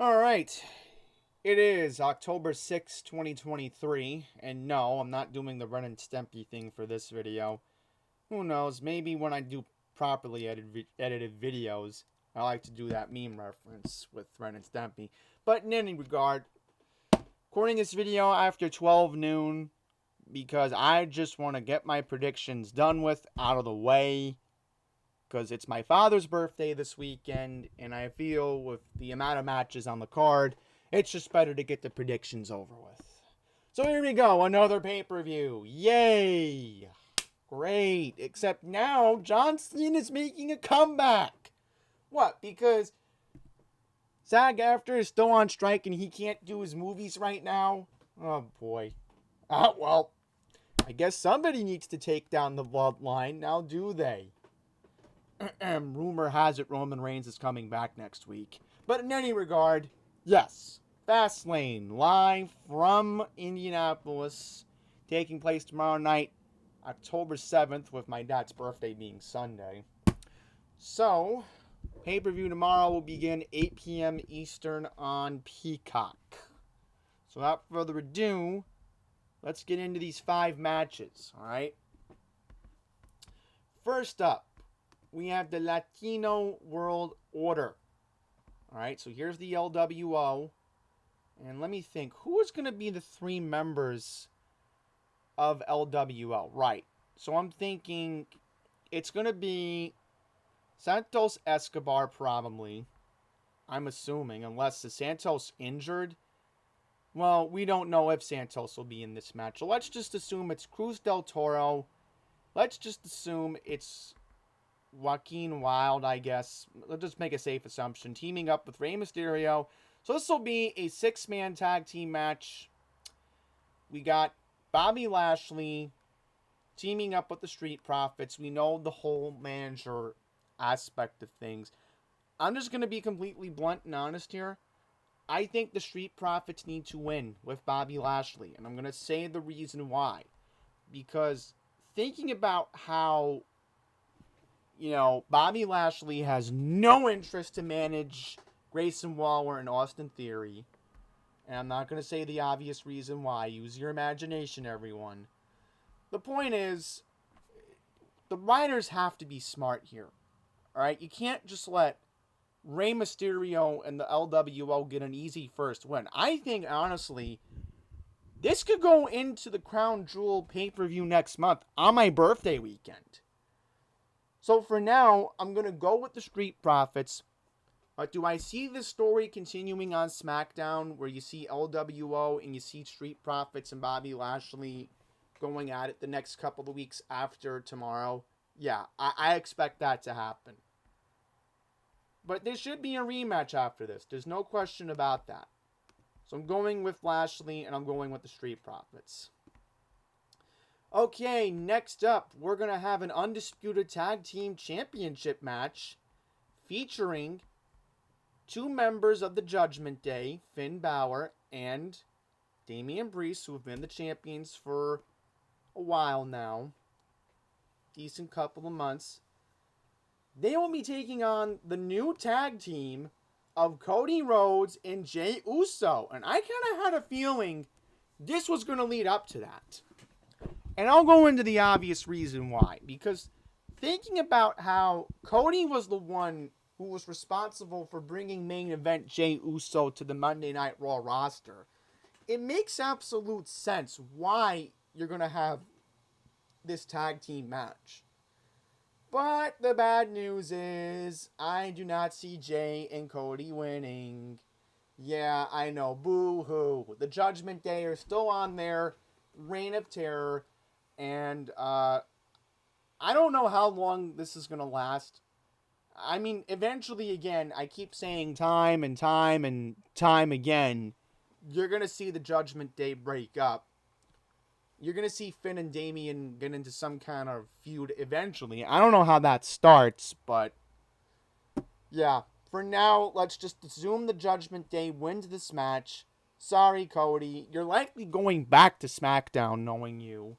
All right. It is October 6th, 2023, and no, I'm not doing the Ren and Stimpy thing for this video. Who knows, maybe when I do properly edited videos, I like to do that meme reference with Ren and Stimpy. But in any regard, recording this video after 12 noon because I just want to get my predictions done with, out of the way, because it's my father's birthday this weekend, and I feel with the amount of matches on the card, it's just better to get the predictions over with. So here we go, another pay-per-view. Yay! Great. Except now, John Cena is making a comeback. What? Because SAG-AFTRA is still on strike and he can't do his movies right now? Oh boy. Well, I guess somebody needs to take down the bloodline. Now do they? Rumor has it Roman Reigns is coming back next week. But in any regard, yes. Fastlane, live from Indianapolis, taking place tomorrow night, October 7th, with my dad's birthday being Sunday. So, pay-per-view tomorrow will begin 8 p.m. Eastern on Peacock. So without further ado, let's get into these 5 matches, alright? First up, we have the Latino World Order. Alright, so here's the LWO. And let me think, who is going to be the 3 members of LWO? Right, so I'm thinking it's going to be Santos Escobar probably. I'm assuming, unless is Santos injured? Well, we don't know if Santos will be in this match. So let's just assume it's Cruz del Toro. Let's just assume it's Joaquin Wilde, I guess. Let's just make a safe assumption. Teaming up with Rey Mysterio. So this will be a 6-man tag team match. We got Bobby Lashley teaming up with the Street Profits. We know the whole manager aspect of things. I'm just going to be completely blunt and honest here. I think the Street Profits need to win with Bobby Lashley. And I'm going to say the reason why. Because thinking about how, Bobby Lashley has no interest to manage Grayson Waller and Austin Theory. And I'm not going to say the obvious reason why. Use your imagination, everyone. The point is, the writers have to be smart here. Alright? You can't just let Rey Mysterio and the LWO get an easy first win. I think, honestly, this could go into the Crown Jewel pay-per-view next month on my birthday weekend. So for now, I'm going to go with the Street Profits. But do I see this story continuing on SmackDown where you see LWO and you see Street Profits and Bobby Lashley going at it the next couple of weeks after tomorrow? Yeah, I expect that to happen. But there should be a rematch after this. There's no question about that. So I'm going with Lashley and I'm going with the Street Profits. Okay, next up, we're going to have an Undisputed Tag Team Championship match featuring 2 members of the Judgment Day, Finn Balor and Damian Priest, who have been the champions for a while now. Decent couple of months. They will be taking on the new tag team of Cody Rhodes and Jey Uso. And I kind of had a feeling this was going to lead up to that. And I'll go into the obvious reason why. Because thinking about how Cody was the one who was responsible for bringing main event Jey Uso to the Monday Night Raw roster, it makes absolute sense why you're going to have this tag team match. But the bad news is, I do not see Jey and Cody winning. Yeah, I know, boo-hoo. The Judgment Day are still on their reign of terror, and I don't know how long this is going to last. I mean, eventually, again, I keep saying time and time and time again, you're going to see the Judgment Day break up. You're going to see Finn and Damian get into some kind of feud eventually. I don't know how that starts, but yeah. For now, let's just assume the Judgment Day wins this match. Sorry, Cody. You're likely going back to SmackDown, knowing you.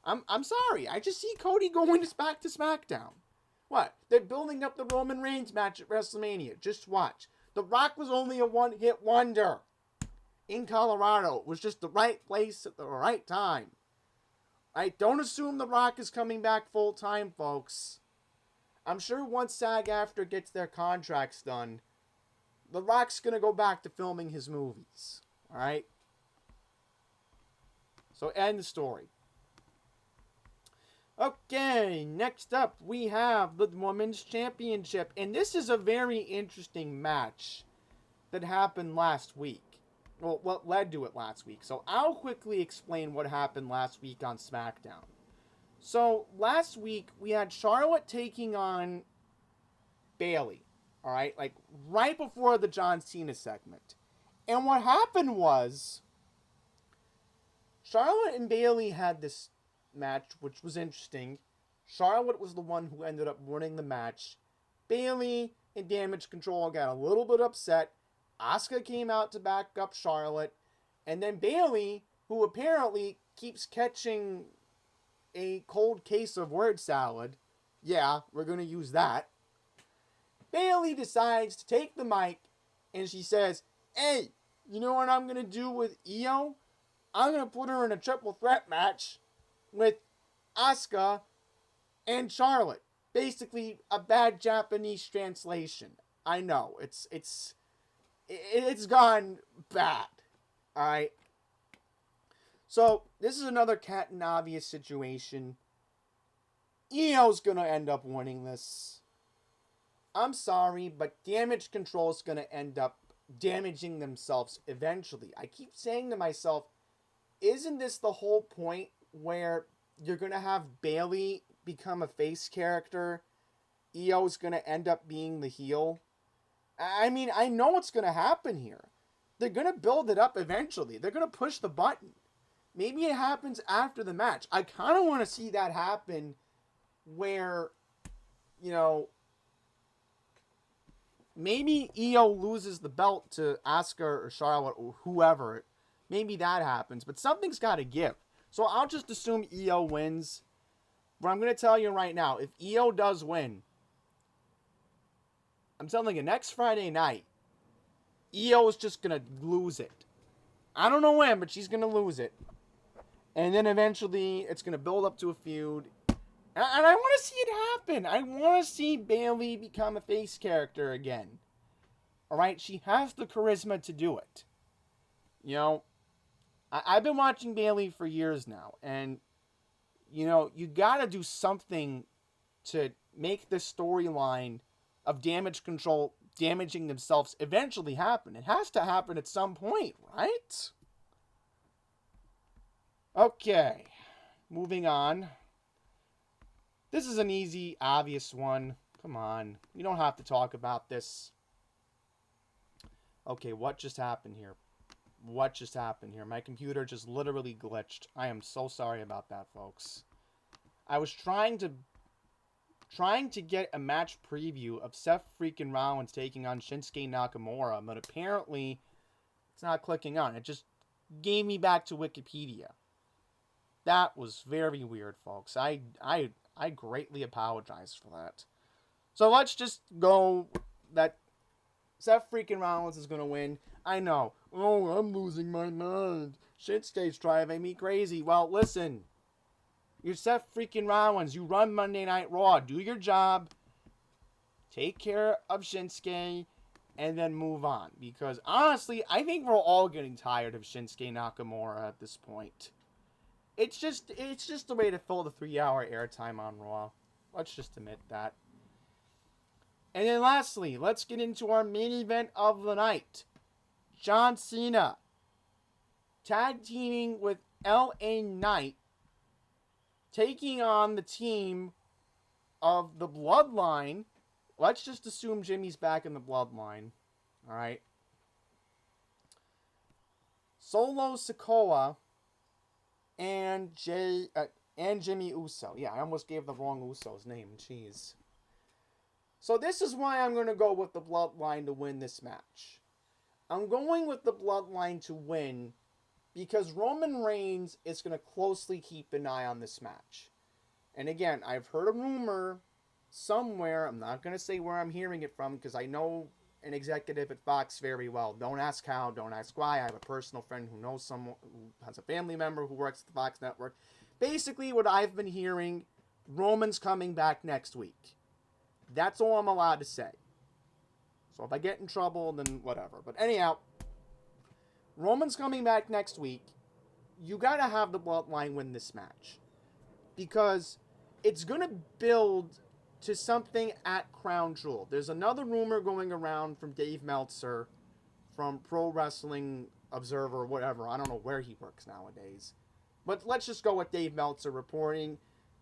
I'm sorry. I just see Cody going back to SmackDown. What? They're building up the Roman Reigns match at WrestleMania. Just watch. The Rock was only a one-hit wonder in Colorado. It was just the right place at the right time. Right? Don't assume The Rock is coming back full-time, folks. I'm sure once SAG-AFTRA gets their contracts done, The Rock's going to go back to filming his movies. Alright? So, end the story. Okay, next up we have the Women's Championship. And this is a very interesting match that happened last week. Well, what led to it last week. So I'll quickly explain what happened last week on SmackDown. So last week we had Charlotte taking on Bayley. Alright, like right before the John Cena segment. And what happened was Charlotte and Bayley had this match, which was interesting. Charlotte was the one who ended up winning the match. Bayley and Damage Control got a little bit upset. Asuka came out to back up Charlotte. And then Bayley, who apparently keeps catching a cold case of word salad. Yeah, we're going to use that. Bayley decides to take the mic and she says, "Hey, you know what I'm going to do with Io? I'm going to put her in a triple threat match with Asuka and Charlotte." Basically, a bad Japanese translation. I know, it's gone bad. Alright? So, this is another cat and obvious situation. Io's gonna end up winning this. I'm sorry, but Damage Control is gonna end up damaging themselves eventually. I keep saying to myself, isn't this the whole point where you're going to have Bayley become a face character? Io's going to end up being the heel? I mean, I know what's going to happen here. They're going to build it up eventually. They're going to push the button. Maybe it happens after the match. I kind of want to see that happen where, you know, maybe Io loses the belt to Asuka or Charlotte or whoever. Maybe that happens, but something's got to give. So I'll just assume Io wins. But I'm going to tell you right now, if Io does win, I'm telling you, next Friday night, Io is just going to lose it. I don't know when, but she's going to lose it. And then eventually, it's going to build up to a feud. And I want to see it happen. I want to see Bayley become a face character again. Alright? She has the charisma to do it. You know, I've been watching Bayley for years now, and, you know, you gotta do something to make this storyline of Damage Control damaging themselves eventually happen. It has to happen at some point, right? Okay, moving on. This is an easy, obvious one. Come on, you don't have to talk about this. Okay, what just happened here? What just happened here? My computer just literally glitched. I am so sorry about that, folks. I was trying to get a match preview of Seth freaking Rollins taking on Shinsuke Nakamura, but apparently it's not clicking on. It just gave me back to Wikipedia. That was very weird, folks. I greatly apologize for that. So let's just go that Seth freaking Rollins is going to win. I know. Oh, I'm losing my mind. Shinsuke's driving me crazy. Well, listen. You're Seth freaking Rollins. You run Monday Night Raw. Do your job. Take care of Shinsuke. And then move on. Because, honestly, I think we're all getting tired of Shinsuke Nakamura at this point. It's just a way to fill the 3-hour airtime on Raw. Let's just admit that. And then lastly, let's get into our main event of the night. John Cena tag teaming with LA Knight, taking on the team of the Bloodline. Let's just assume Jimmy's back in the Bloodline. Alright. Solo Sikoa and Jimmy Uso. Yeah, I almost gave the wrong Uso's name. Jeez. So this is why I'm going to go with the Bloodline to win this match. I'm going with the Bloodline to win because Roman Reigns is going to closely keep an eye on this match. And again, I've heard a rumor somewhere. I'm not going to say where I'm hearing it from because I know an executive at Fox very well. Don't ask how, don't ask why. I have a personal friend who knows someone who has a family member who works at the Fox network. Basically, what I've been hearing, Roman's coming back next week. That's all I'm allowed to say. So if I get in trouble, then whatever. But anyhow, Roman's coming back next week. You got to have the Bloodline win this match. Because it's going to build to something at Crown Jewel. There's another rumor going around from Dave Meltzer from Pro Wrestling Observer or whatever. I don't know where he works nowadays. But let's just go with Dave Meltzer reporting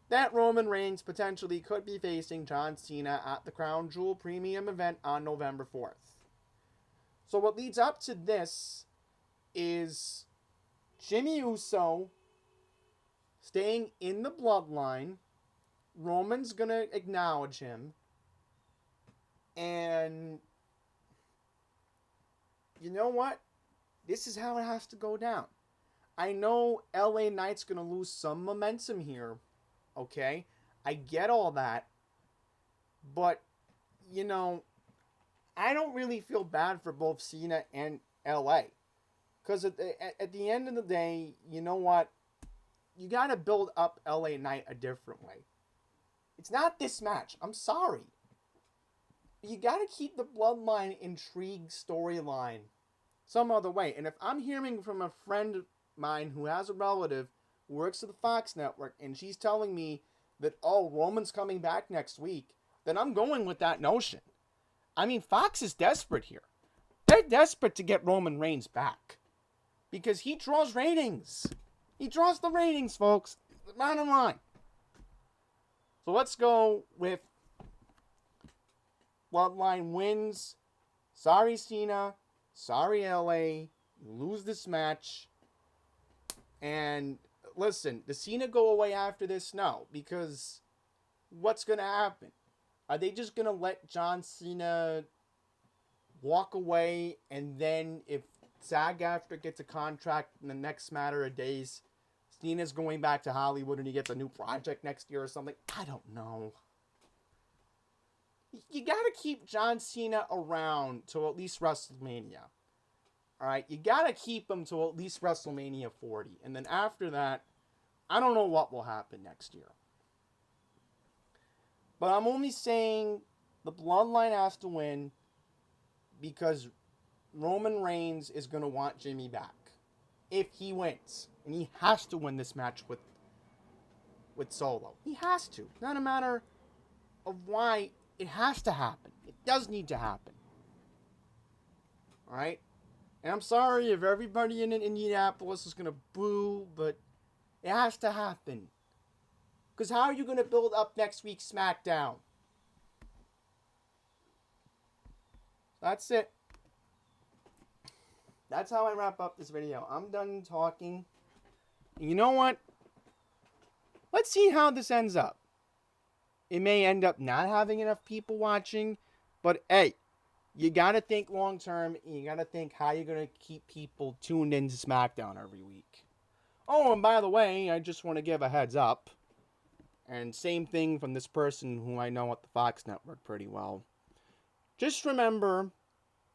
that Roman Reigns potentially could be facing John Cena at the Crown Jewel Premium event on November 4th. So what leads up to this is Jimmy Uso staying in the Bloodline. Roman's going to acknowledge him. And you know what? This is how it has to go down. I know LA Knight's going to lose some momentum here. Okay? I get all that. But, you know, I don't really feel bad for both Cena and LA. Because at the end of the day, you know what? You got to build up LA Knight a different way. It's not this match. I'm sorry. You got to keep the Bloodline intrigue storyline some other way. And if I'm hearing from a friend of mine who has a relative who works at the Fox network and she's telling me that, oh, Roman's coming back next week, then I'm going with that notion. I mean, Fox is desperate here. They're desperate to get Roman Reigns back. Because he draws ratings. He draws the ratings, folks. The bottom line. So let's go with Bloodline wins. Sorry, Cena. Sorry, LA. You lose this match. And listen, does Cena go away after this? No. Because what's going to happen? Are they just going to let John Cena walk away and then if SAG-AFTRA gets a contract in the next matter of days, Cena's going back to Hollywood and he gets a new project next year or something? I don't know. You got to keep John Cena around till at least WrestleMania. Alright? You got to keep him till at least WrestleMania 40. And then after that, I don't know what will happen next year. But I'm only saying the Bloodline has to win because Roman Reigns is going to want Jimmy back. If he wins. And he has to win this match with Solo. He has to. It's not a matter of why. It has to happen. It does need to happen. Alright? And I'm sorry if everybody in Indianapolis is going to boo, but it has to happen. Because how are you going to build up next week's SmackDown? That's it. That's how I wrap up this video. I'm done talking. And you know what? Let's see how this ends up. It may end up not having enough people watching, but hey, you got to think long term, and you got to think how you're going to keep people tuned into SmackDown every week. Oh, and by the way, I just want to give a heads up. And same thing from this person who I know at the Fox Network pretty well. Just remember,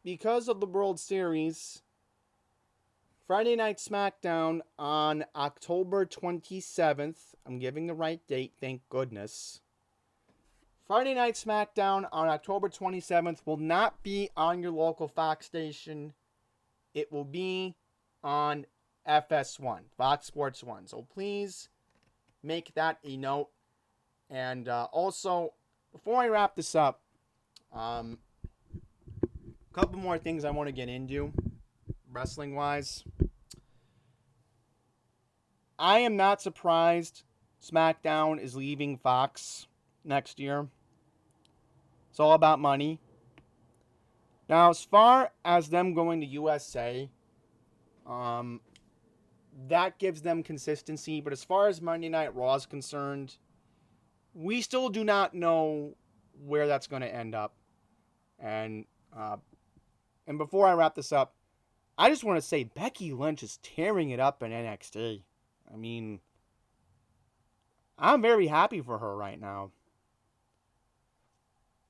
because of the World Series, Friday Night SmackDown on October 27th. I'm giving the right date, thank goodness. Friday Night SmackDown on October 27th will not be on your local Fox station. It will be on FS1, Fox Sports 1. So please make that a note. And also, before I wrap this up, a couple more things I want to get into, wrestling-wise. I am not surprised SmackDown is leaving Fox next year. It's all about money. Now, as far as them going to USA, that gives them consistency. But as far as Monday Night Raw is concerned, we still do not know where that's going to end up. And before I wrap this up, I just want to say Becky Lynch is tearing it up in NXT. I mean, I'm very happy for her right now.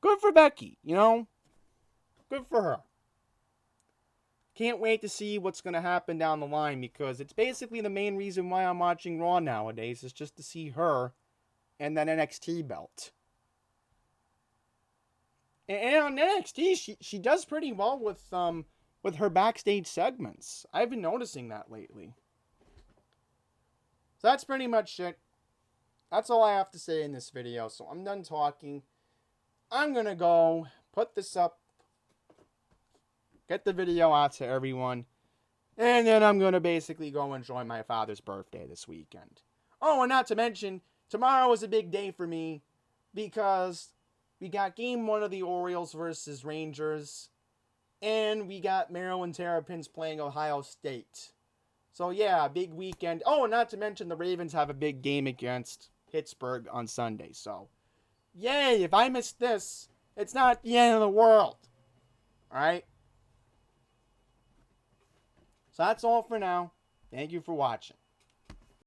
Good for Becky, you know. Good for her. Can't wait to see what's going to happen down the line, because it's basically the main reason why I'm watching Raw nowadays, is just to see her and that NXT belt. And on NXT, she does pretty well with her backstage segments. I've been noticing that lately. So that's pretty much it. That's all I have to say in this video. So I'm done talking. I'm going to go put this up, get the video out to everyone, and then I'm going to basically go enjoy my father's birthday this weekend. Oh, and not to mention, tomorrow is a big day for me because we got Game 1 of the Orioles versus Rangers, and we got Maryland Terrapins playing Ohio State. So yeah, big weekend. Oh, and not to mention the Ravens have a big game against Pittsburgh on Sunday. So, yay, if I miss this, it's not the end of the world. Alright? So that's all for now. Thank you for watching.